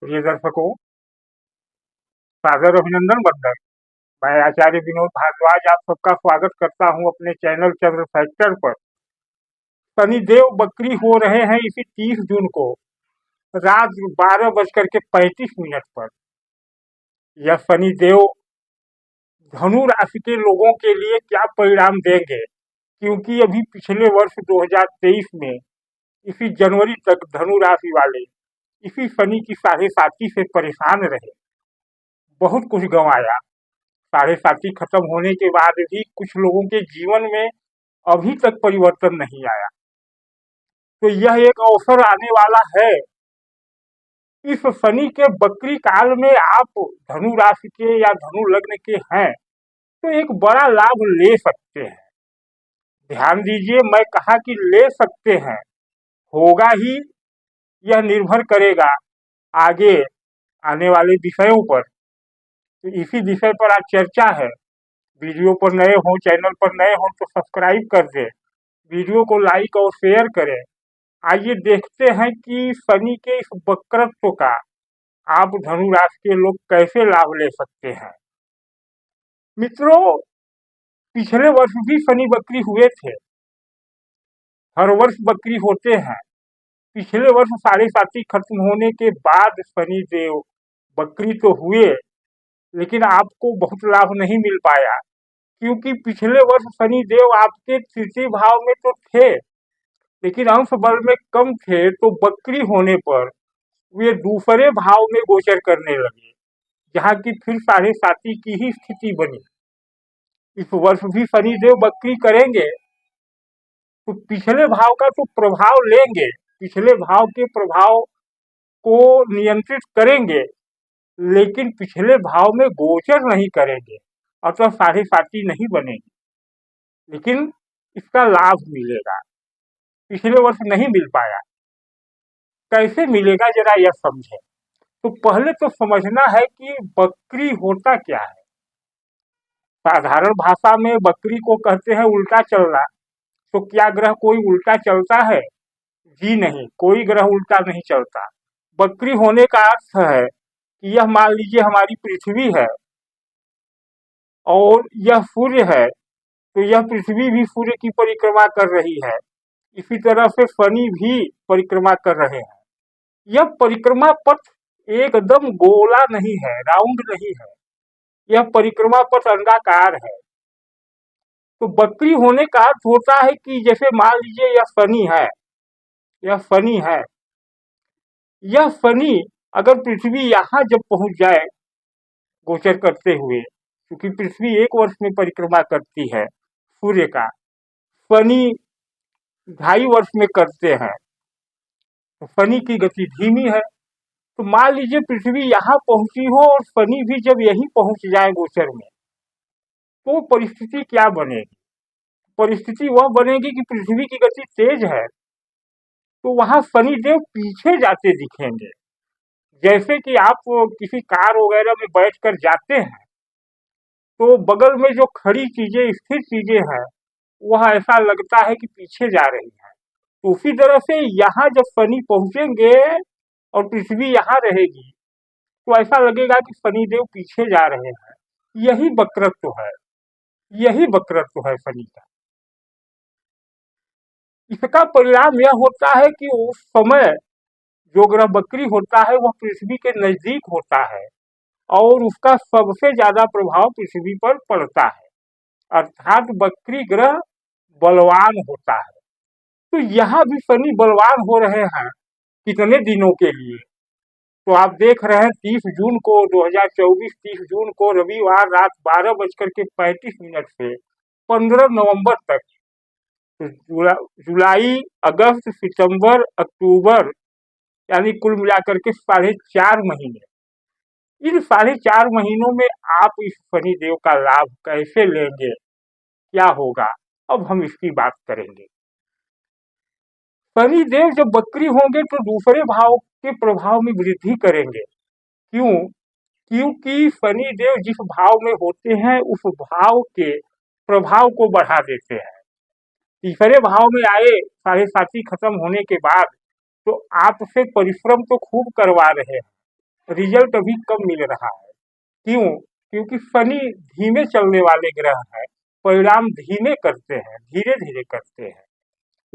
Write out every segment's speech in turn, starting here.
प्रिय दर्शकों, सादर अभिनंदन बंदन। मैं आचार्य विनोद भारद्वाज आप सबका स्वागत करता हूं अपने चैनल चंद्र फैक्टर पर। शनिदेव बकरी हो रहे हैं इसी 30 जून को रात 12:35 पर। यह शनिदेव धनु राशि के लोगों के लिए क्या परिणाम देंगे, क्योंकि अभी पिछले वर्ष 2023 में इसी जनवरी तक धनु राशि वाले इसी शनि की साढ़े साती से परेशान रहे, बहुत कुछ गंवाया। साढ़े साती खत्म होने के बाद भी कुछ लोगों के जीवन में अभी तक परिवर्तन नहीं आया। तो यह एक अवसर आने वाला है। इस शनि के बकरी काल में आप धनु राशि के या धनु लग्न के हैं तो एक बड़ा लाभ ले सकते हैं। ध्यान दीजिए, मैं कहा कि ले सकते हैं, होगा ही यह निर्भर करेगा आगे आने वाले विषयों पर। तो इसी विषय पर आज चर्चा है। वीडियो पर नए हो, चैनल पर नए हो तो सब्सक्राइब कर दें, वीडियो को लाइक और शेयर करें। आइए देखते हैं कि शनि के इस वक्रत्व का आप धनु राशि के लोग कैसे लाभ ले सकते हैं। मित्रों, पिछले वर्ष भी शनि बकरी हुए थे, हर वर्ष बकरी होते हैं। पिछले वर्ष साढ़े साती खत्म होने के बाद शनि देव बकरी तो हुए, लेकिन आपको बहुत लाभ नहीं मिल पाया, क्योंकि पिछले वर्ष शनि देव आपके तृतीय भाव में तो थे, लेकिन अंश बल में कम थे। तो बकरी होने पर वे दूसरे भाव में गोचर करने लगे, जहाँ की फिर साढ़े साती की ही स्थिति बनी। इस वर्ष भी शनि देव बकरी करेंगे तो पिछले भाव का तो प्रभाव लेंगे, पिछले भाव के प्रभाव को नियंत्रित करेंगे, लेकिन पिछले भाव में गोचर नहीं करेंगे, अतः साढ़े साती नहीं बनेगी, लेकिन इसका लाभ मिलेगा। पिछले वर्ष नहीं मिल पाया, कैसे मिलेगा जरा यह समझें। तो पहले तो समझना है कि बकरी होता क्या है। साधारण भाषा में बकरी को कहते हैं उल्टा चलना। तो क्या ग्रह कोई उल्टा चलता है? जी नहीं, कोई ग्रह उल्टा नहीं चलता। बकरी होने का अर्थ है कि यह मान लीजिए हमारी पृथ्वी है और यह सूर्य है, तो यह पृथ्वी भी सूर्य की परिक्रमा कर रही है। इसी तरह से शनि भी परिक्रमा कर रहे हैं। यह परिक्रमा पथ एकदम गोला नहीं है, राउंड नहीं है, यह परिक्रमा पथ अंडाकार है। तो बकरी होने का अर्थ होता है कि जैसे मान लीजिए यह शनि है, यह शनि है, यह शनि अगर पृथ्वी यहाँ जब पहुंच जाए गोचर करते हुए, क्योंकि पृथ्वी 1 वर्ष में परिक्रमा करती है सूर्य का, शनि 2.5 वर्ष में करते हैं, तो शनि की गति धीमी है। तो मान लीजिए पृथ्वी यहाँ पहुंची हो और शनि भी जब यहीं पहुंच जाए गोचर में, तो परिस्थिति क्या बनेगी? परिस्थिति वह बनेगी कि पृथ्वी की गति तेज है, तो वहां शनिदेव पीछे जाते दिखेंगे। जैसे कि आप किसी कार वगैरह में बैठकर जाते हैं तो बगल में जो खड़ी चीजें, स्थिर चीजें हैं, वह ऐसा लगता है कि पीछे जा रही है। तो उसी तरह से यहाँ जब शनि पहुंचेंगे और पृथ्वी यहाँ रहेगी, तो ऐसा लगेगा कि शनिदेव पीछे जा रहे हैं। यही वक्रत्व है, यही वक्रत्व है शनि का। इसका परिणाम यह होता है कि उस समय जो ग्रह बकरी होता है वह पृथ्वी के नजदीक होता है और उसका सबसे ज्यादा प्रभाव पृथ्वी पर पड़ता है, अर्थात बकरी ग्रह बलवान होता है। तो यहाँ भी शनि बलवान हो रहे हैं कितने दिनों के लिए? तो आप देख रहे हैं 30 जून को 2024, 30 जून को रविवार रात 12:35 से 15 नवंबर तक, तो जुलाई, अगस्त, सितंबर, अक्टूबर, यानी कुल मिलाकर के 4.5 महीने। इन 4.5 महीनों में आप इस शनि देव का लाभ कैसे लेंगे, क्या होगा, अब हम इसकी बात करेंगे। शनि देव जब बकरी होंगे तो दूसरे भाव के प्रभाव में वृद्धि करेंगे। क्यों? क्योंकि शनि देव जिस भाव में होते हैं उस भाव के प्रभाव को बढ़ा देते हैं। तीसरे भाव में आए साढ़े साती खत्म होने के बाद, तो आपसे परिश्रम तो खूब करवा रहे हैं, रिजल्ट अभी कम मिल रहा है। क्यों? क्योंकि शनि धीमे चलने वाले ग्रह है, परिणाम धीमे करते हैं, धीरे धीरे करते हैं।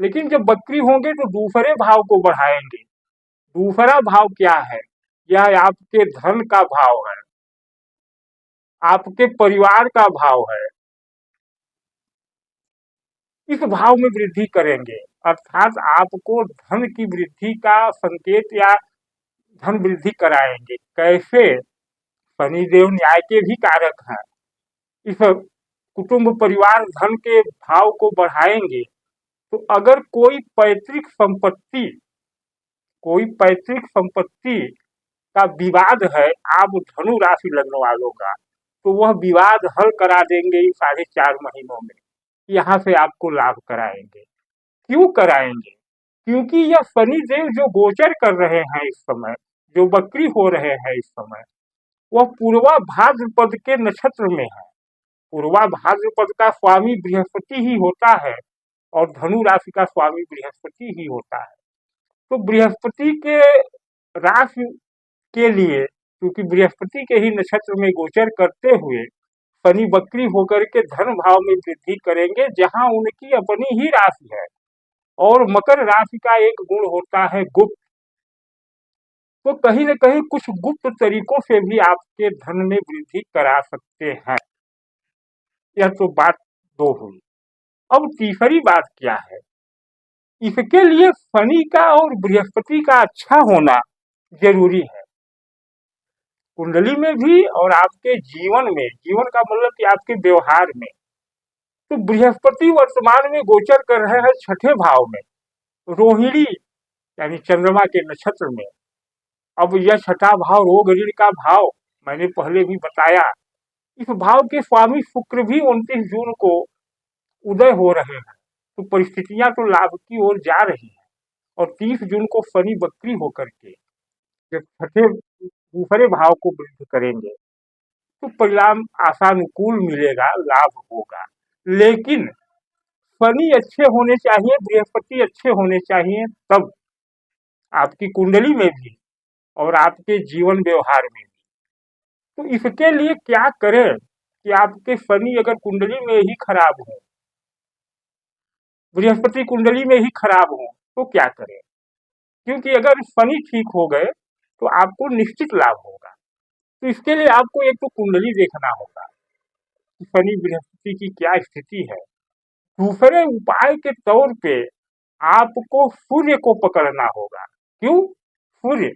लेकिन जब वक्री होंगे तो दूसरे भाव को बढ़ाएंगे। दूसरा भाव क्या है? यह आपके धन का भाव है, आपके परिवार का भाव है। इस भाव में वृद्धि करेंगे, अर्थात आपको धन की वृद्धि का संकेत या धन वृद्धि कराएंगे। कैसे? शनिदेव न्याय के भी कारक हैं। इस कुटुंब परिवार धन के भाव को बढ़ाएंगे। तो अगर कोई पैतृक संपत्ति का विवाद है आप धनु राशि लगने वालों का, तो वह विवाद हल करा देंगे 4.5 महीनों में। यहाँ से आपको लाभ कराएंगे। क्यों कराएंगे? क्योंकि यह शनि देव जो गोचर कर रहे हैं इस समय, जो वक्री हो रहे हैं इस समय, वह पूर्वा भाद्रपद के नक्षत्र में है। पूर्वा भाद्रपद का स्वामी बृहस्पति ही होता है और धनु राशि का स्वामी बृहस्पति ही होता है। तो बृहस्पति के राशि के लिए, क्योंकि बृहस्पति के ही नक्षत्र में गोचर करते हुए शनि वक्री होकर के धन भाव में वृद्धि करेंगे, जहां उनकी अपनी ही राशि है। और मकर राशि का एक गुण होता है गुप्त। तो कहीं न कहीं कुछ गुप्त तरीकों से भी आपके धन में वृद्धि करा सकते हैं। यह तो बात 2 हुई। अब तीसरी बात क्या है? इसके लिए शनि का और बृहस्पति का अच्छा होना जरूरी है, कुंडली में भी और आपके जीवन में। जीवन का मतलब कि आपके व्यवहार में। तो बृहस्पति वर्तमान में गोचर कर रहे हैं 6ठे भाव में, रोहिणी यानी चंद्रमा के नक्षत्र में। अब यह 6ठा भाव रोग ऋण का भाव मैंने पहले भी बताया। इस भाव के स्वामी शुक्र भी 29 जून को उदय हो रहे हैं। तो परिस्थितियां तो लाभ की ओर जा रही हैं। और 30 जून को शनि वक्री होकर के जब छठे दूसरे भाव को वृद्धि करेंगे तो परिणाम आशानुकूल मिलेगा, लाभ होगा। लेकिन शनि अच्छे होने चाहिए, बृहस्पति अच्छे होने चाहिए, तब आपकी कुंडली में भी और आपके जीवन व्यवहार में भी। तो इसके लिए क्या करें कि आपके शनि अगर कुंडली में ही खराब हो, बृहस्पति कुंडली में ही खराब हो, तो क्या करें? क्योंकि अगर शनि ठीक हो गए तो आपको निश्चित लाभ होगा। तो इसके लिए आपको एक तो कुंडली देखना होगा कि शनि बृहस्पति की क्या स्थिति है। दूसरे उपाय के तौर पे आपको सूर्य को पकड़ना होगा। क्यों? सूर्य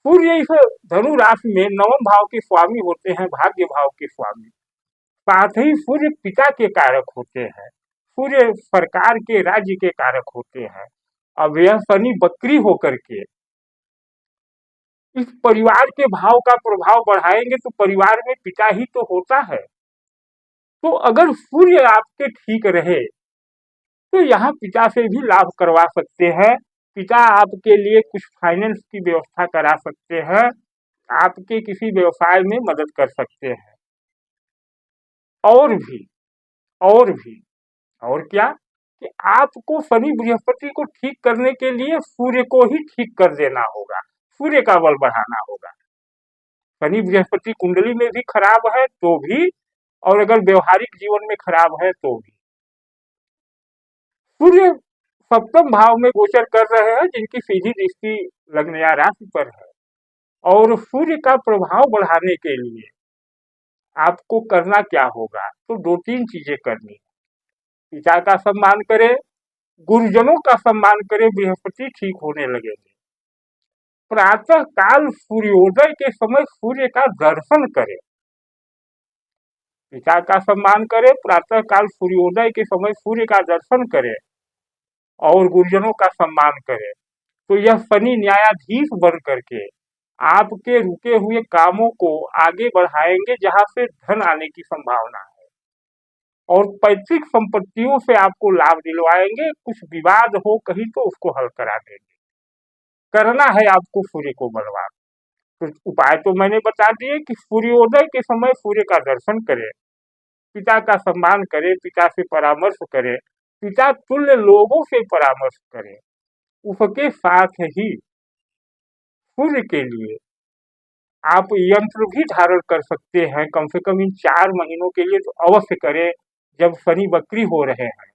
सूर्य इस धनु राशि में 9वें भाव के स्वामी होते हैं, भाग्य भाव के स्वामी। साथ ही सूर्य पिता के कारक होते हैं, सूर्य सरकार के राज्य के कारक होते हैं। अब यह शनि वक्री होकर के इस परिवार के भाव का प्रभाव बढ़ाएंगे तो परिवार में पिता ही तो होता है। तो अगर सूर्य आपके ठीक रहे तो यहाँ पिता से भी लाभ करवा सकते हैं। पिता आपके लिए कुछ फाइनेंस की व्यवस्था करा सकते हैं, आपके किसी व्यवसाय में मदद कर सकते हैं। और भी और क्या कि आपको शनि बृहस्पति को ठीक करने के लिए सूर्य को ही ठीक कर देना होगा, सूर्य का बल बढ़ाना होगा। शनि बृहस्पति कुंडली में भी खराब है तो भी, और अगर व्यवहारिक जीवन में खराब है तो भी। सूर्य 7वें भाव में गोचर कर रहे हैं, जिनकी सीधी दृष्टि लग्न या राशि पर है। और सूर्य का प्रभाव बढ़ाने के लिए आपको करना क्या होगा? तो 2-3 चीजें करनी है। पिता का सम्मान करें, गुरुजनों का सम्मान करें, बृहस्पति ठीक होने लगेंगे। प्रातः काल सूर्योदय के समय सूर्य का दर्शन करें। पिता का सम्मान करें, प्रातः काल सूर्योदय के समय सूर्य का दर्शन करें और गुरुजनों का सम्मान करें। तो यह शनि न्यायाधीश बन करके आपके रुके हुए कामों को आगे बढ़ाएंगे, जहां से धन आने की संभावना है। और पैतृक संपत्तियों से आपको लाभ दिलवाएंगे। कुछ विवाद हो कहीं तो उसको हल करा देंगे। करना है आपको सूर्य को बलवान। तो उपाय तो मैंने बता दिए कि सूर्योदय के समय सूर्य का दर्शन करें, पिता का सम्मान करें, पिता से परामर्श करें, पिता तुल्य लोगों से परामर्श करें। उसके साथ ही सूर्य के लिए आप यंत्र भी धारण कर सकते हैं, कम से कम इन 4 महीनों के लिए तो अवश्य करें। जब शनि वक्री हो रहे हैं,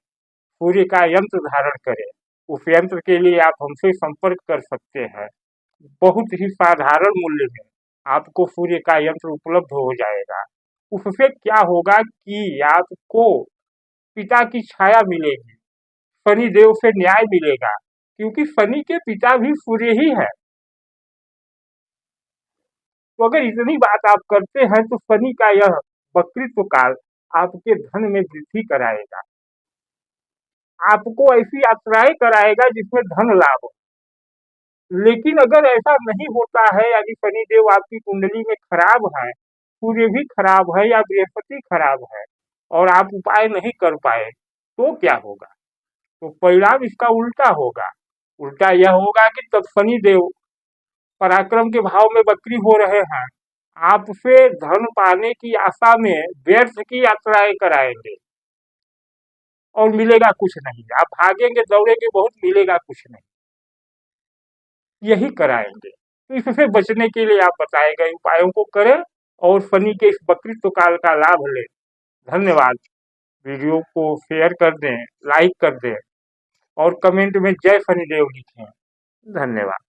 सूर्य का यंत्र धारण करें। उस यंत्र के लिए आप हमसे संपर्क कर सकते हैं। बहुत ही साधारण मूल्य में आपको सूर्य का यंत्र उपलब्ध हो जाएगा। उससे क्या होगा कि आपको पिता की छाया मिलेगी, शनि देव से न्याय मिलेगा, क्योंकि शनि के पिता भी सूर्य ही है। तो अगर इतनी बात आप करते हैं तो शनि का यह वक्रित्व काल आपके धन में वृद्धि कराएगा, आपको ऐसी यात्राएं कराएगा जिसमें धन लाभ हो। लेकिन अगर ऐसा नहीं होता है, यानी शनिदेव आपकी कुंडली में खराब है, सूर्य भी खराब है या बृहस्पति खराब है, और आप उपाय नहीं कर पाए, तो क्या होगा? तो परिणाम इसका उल्टा होगा। उल्टा यह होगा कि तब शनिदेव पराक्रम के भाव में वक्री हो रहे हैं, आपसे धन पाने की आशा में व्यर्थ की यात्राएं कराएंगे और मिलेगा कुछ नहीं। आप भागेंगे दौड़ेंगे बहुत, मिलेगा कुछ नहीं, यही कराएंगे। तो इससे बचने के लिए आप बताए गए उपायों को करें और शनि के इस वक्रित्व काल का लाभ लें। धन्यवाद। वीडियो को शेयर कर दें, लाइक कर दें और कमेंट में जय शनिदेव लिखें। धन्यवाद।